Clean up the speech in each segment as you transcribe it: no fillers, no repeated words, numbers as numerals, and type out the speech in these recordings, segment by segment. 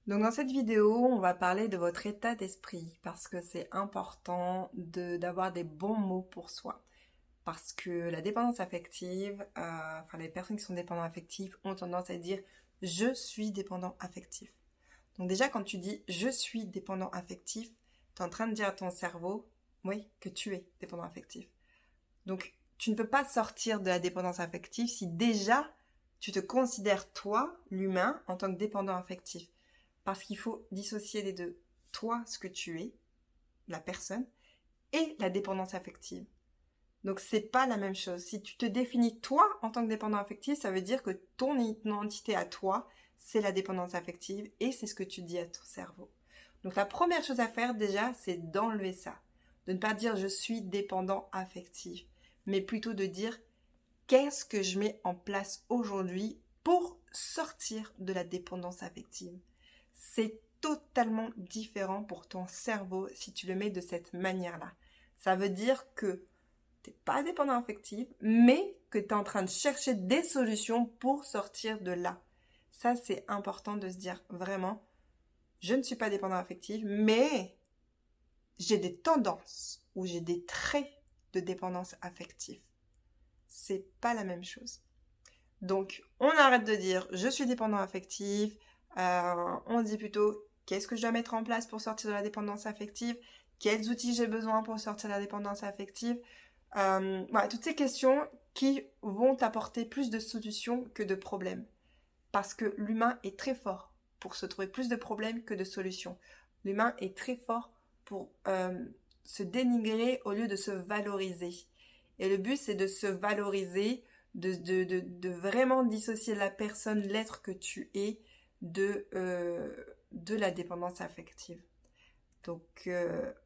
Donc dans cette vidéo, on va parler de votre état d'esprit parce que c'est important d'avoir des bons mots pour soi. Parce que la dépendance affective, les personnes qui sont dépendantes affectives ont tendance à dire je suis dépendant affectif. Donc déjà quand tu dis je suis dépendant affectif, tu es en train de dire à ton cerveau, oui, que tu es dépendant affectif. Donc tu ne peux pas sortir de la dépendance affective si déjà tu te considères toi, l'humain, en tant que dépendant affectif. Parce qu'il faut dissocier les deux. Toi, ce que tu es, la personne, et la dépendance affective. Donc c'est pas la même chose. Si tu te définis toi en tant que dépendant affectif, ça veut dire que ton identité à toi, c'est la dépendance affective et c'est ce que tu dis à ton cerveau. Donc la première chose à faire déjà, c'est d'enlever ça. De ne pas dire je suis dépendant affectif, mais plutôt de dire qu'est-ce que je mets en place aujourd'hui pour sortir de la dépendance affective. C'est totalement différent pour ton cerveau si tu le mets de cette manière-là. Ça veut dire que tu n'es pas dépendant affectif, mais que tu es en train de chercher des solutions pour sortir de là. Ça, c'est important de se dire vraiment, je ne suis pas dépendant affectif, mais j'ai des tendances ou j'ai des traits de dépendance affective. C'est pas la même chose. Donc, on arrête de dire je suis dépendant affectif. On dit plutôt qu'est-ce que je dois mettre en place pour sortir de la dépendance affective, quels outils j'ai besoin pour sortir de la dépendance affective. Voilà, toutes ces questions qui vont t'apporter plus de solutions que de problèmes. Parce que l'humain est très fort pour se trouver plus de problèmes que de solutions. L'humain est très fort pour se dénigrer au lieu de se valoriser. Et le but, c'est de se valoriser, de vraiment dissocier la personne, l'être que tu es, de la dépendance affective. Donc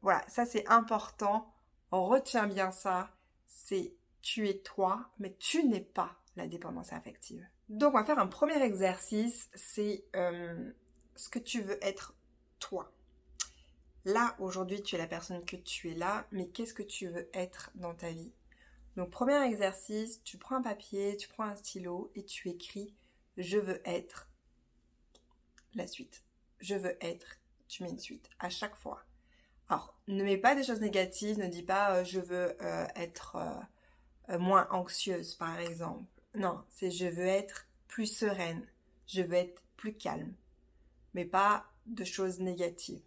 voilà, ça c'est important. On retient bien ça. C'est tu es toi, mais tu n'es pas la dépendance affective. Donc on va faire un premier exercice, c'est ce que tu veux être toi. Là, aujourd'hui, tu es la personne que tu es là, mais qu'est-ce que tu veux être dans ta vie? Donc premier exercice, tu prends un papier, tu prends un stylo et tu écris « Je veux être » la suite. « Je veux être », tu mets une suite à chaque fois. Alors, ne mets pas des choses négatives, ne dis pas je veux être moins anxieuse par exemple. Non, c'est je veux être plus sereine, je veux être plus calme, mais pas de choses négatives.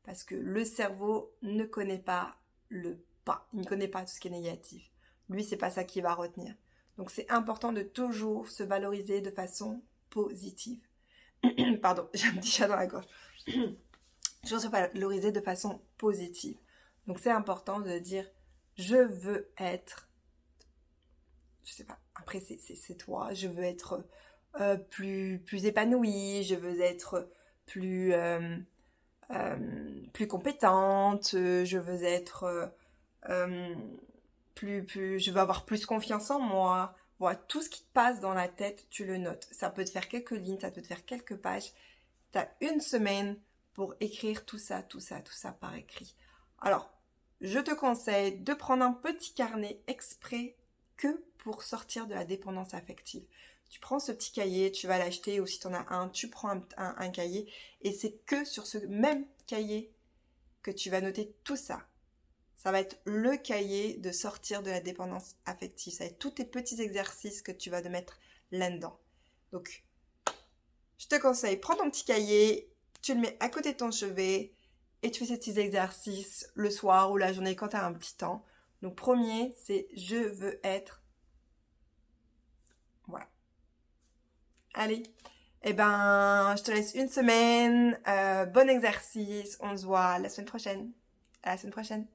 Parce que le cerveau ne connaît pas le pas, il ne connaît pas tout ce qui est négatif. Lui, c'est pas ça qu'il va retenir. Donc c'est important de toujours se valoriser de façon positive. Pardon, j'ai un petit chat dans la gorge. Toujours se valoriser de façon positive. Donc c'est important de dire je veux être, je sais pas, après c'est toi, je veux être plus épanouie, je veux être plus compétente, je veux être je veux avoir plus confiance en moi. Voilà, tout ce qui te passe dans la tête, tu le notes. Ça peut te faire quelques lignes, ça peut te faire quelques pages. Tu as une semaine pour écrire tout ça, tout ça, tout ça par écrit. Alors, je te conseille de prendre un petit carnet exprès que pour sortir de la dépendance affective. Tu prends ce petit cahier, tu vas l'acheter ou si tu en as un, tu prends un cahier et c'est que sur ce même cahier que tu vas noter tout ça. Ça va être le cahier de sortir de la dépendance affective. Ça va être tous tes petits exercices que tu vas te mettre là-dedans. Donc, je te conseille, prends ton petit cahier, tu le mets à côté de ton chevet et tu fais ces petits exercices le soir ou la journée quand tu as un petit temps. Donc, premier, c'est je veux être. Voilà. Allez. Eh ben, je te laisse une semaine. Bon exercice. On se voit la semaine prochaine. À la semaine prochaine.